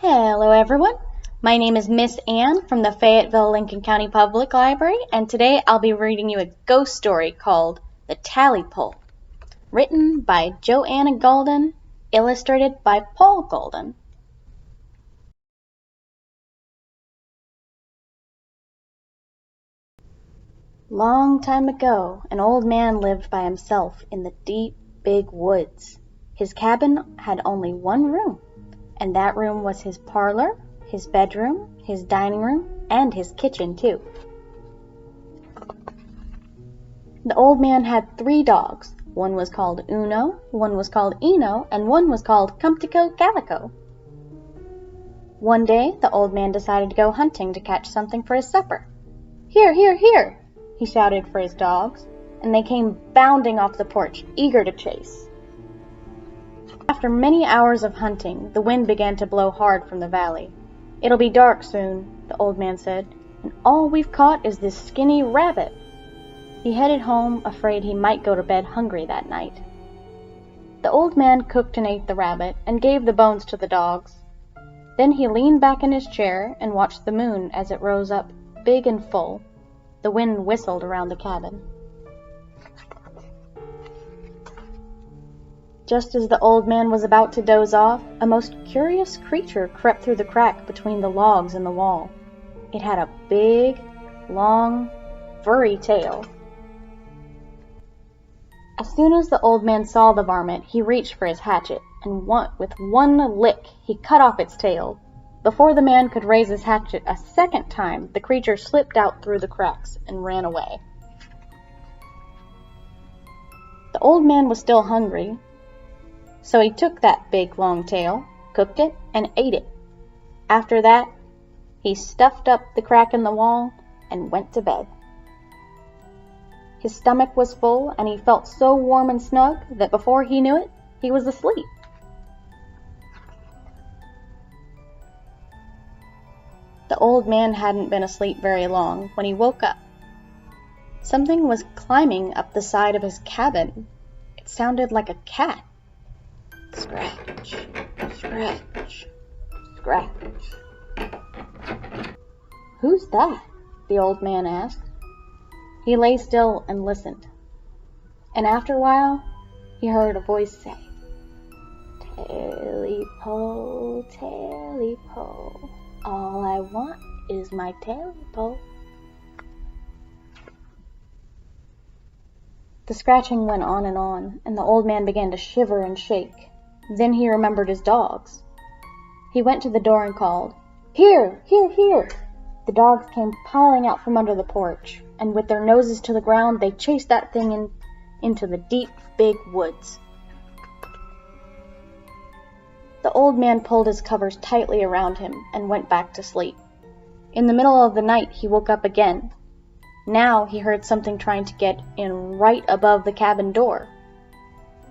Hello everyone, my name is Miss Ann from the Fayetteville-Lincoln County Public Library, and today I'll be reading you a ghost story called The Tailypo, written by Joanna GaldoneIllustrated, illustrated by Paul Galdone. Long time ago, an old man lived by himself in the deep, big woods. His cabin had only one room, and that room was his parlor, his bedroom, his dining room, and his kitchen, too. The old man had 3 dogs. One was called Uno, one was called Eno, and one was called Calico. One day, the old man decided to go hunting to catch something for his supper. Here, here, here, he shouted for his dogs, and they came bounding off the porch, eager to chase. After many hours of hunting, the wind began to blow hard from the valley. "It'll be dark soon," the old man said, "and all we've caught is this skinny rabbit." He headed home, afraid he might go to bed hungry that night. The old man cooked and ate the rabbit, and gave the bones to the dogs. Then he leaned back in his chair and watched the moon as it rose up, big and full. The wind whistled around the cabin. Just as the old man was about to doze off, a most curious creature crept through the crack between the logs in the wall. It had a big, long, furry tail. As soon as the old man saw the varmint, he reached for his hatchet, and with one lick he cut off its tail. Before the man could raise his hatchet a second time, the creature slipped out through the cracks and ran away. The old man was still hungry, so he took that big long tail, cooked it, and ate it. After that, he stuffed up the crack in the wall and went to bed. His stomach was full, and he felt so warm and snug that before he knew it, he was asleep. The old man hadn't been asleep very long when he woke up. Something was climbing up the side of his cabin. It sounded like a cat. Scratch, scratch, scratch. "Who's that?" the old man asked. He lay still and listened, and after a while he heard a voice say, "Tailypo, Tailypo, all I want is my Tailypo." The scratching went on, and the old man began to shiver and shake. Then he remembered his dogs. He went to the door and called, "Here, here, here!" The dogs came piling out from under the porch, and with their noses to the ground, they chased that thing into the deep, big woods. The old man pulled his covers tightly around him and went back to sleep. In the middle of the night, he woke up again. Now he heard something trying to get in right above the cabin door.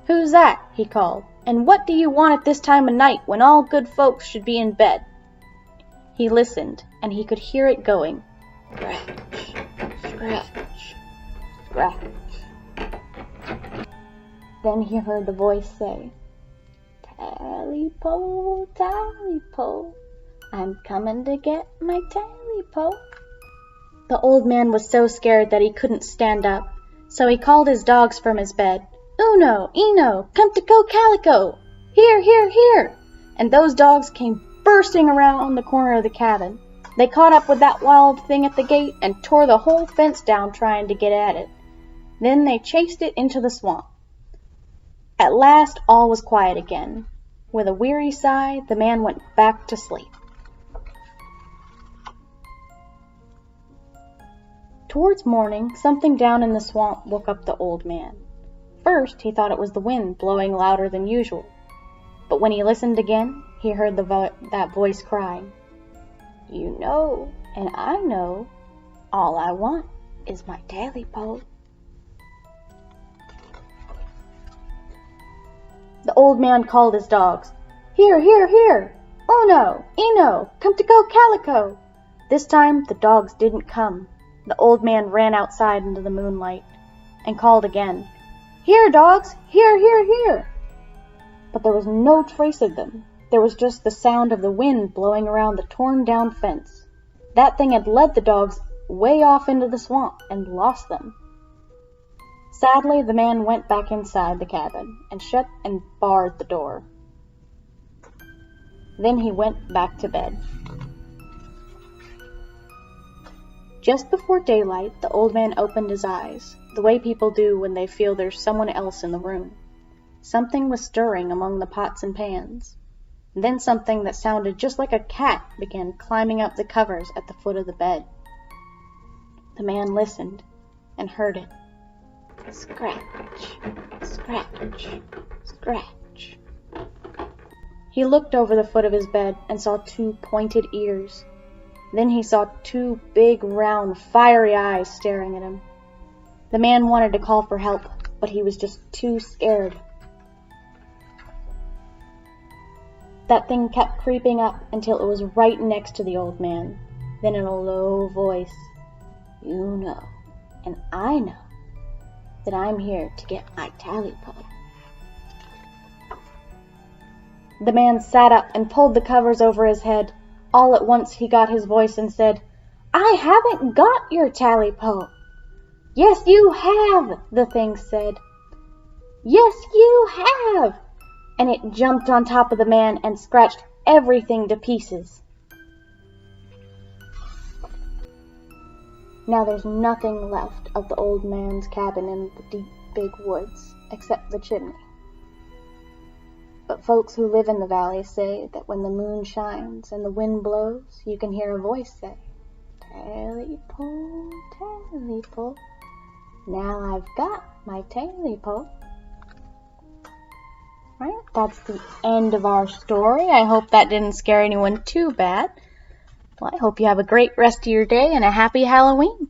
"Who's that?" he called. "And what do you want at this time of night when all good folks should be in bed?" He listened, and he could hear it going, scratch, scratch, scratch. Then he heard the voice say, "Tailypo, Tailypo, I'm coming to get my Tailypo." The old man was so scared that he couldn't stand up, so he called his dogs from his bed. "Uno, Eno, Calico, here, here, here!" And those dogs came bursting around the corner of the cabin. They caught up with that wild thing at the gate and tore the whole fence down trying to get at it. Then they chased it into the swamp. At last all was quiet again. With a weary sigh, the man went back to sleep. Towards morning, something down in the swamp woke up the old man. First, he thought it was the wind blowing louder than usual. But when he listened again, he heard that voice crying, "You know, and I know, all I want is my Tailypo." The old man called his dogs. "Here, here, here! Uno, Eno, Calico!" This time the dogs didn't come. The old man ran outside into the moonlight and called again, "Here, dogs! Here, here, here!" But there was no trace of them. there was just the sound of the wind blowing around the torn-down fence. That thing had led the dogs way off into the swamp and lost them. Sadly, the man went back inside the cabin and shut and barred the door. Then he went back to bed. Just before daylight, the old man opened his eyes, the way people do when they feel there's someone else in the room. Something was stirring among the pots and pans. And then something that sounded just like a cat began climbing up the covers at the foot of the bed. The man listened and heard it. Scratch, scratch, scratch. He looked over the foot of his bed and saw 2 pointed ears. Then he saw 2 big, round, fiery eyes staring at him. The man wanted to call for help, but he was just too scared. That thing kept creeping up until it was right next to the old man. Then in a low voice, "You know, and I know, that I'm here to get my Tailypo." The man sat up and pulled the covers over his head. All at once he got his voice and said, "I haven't got your Tailypo." "Yes, you have," the thing said. "Yes, you have." And it jumped on top of the man and scratched everything to pieces. Now there's nothing left of the old man's cabin in the deep, big woods, except the chimney. But folks who live in the valley say that when the moon shines and the wind blows, you can hear a voice say, "Tailypo, Tailypo, now I've got my Tailypo." Right, that's the end of our story. I hope that didn't scare anyone too bad. Well, I hope you have a great rest of your day and a happy Halloween.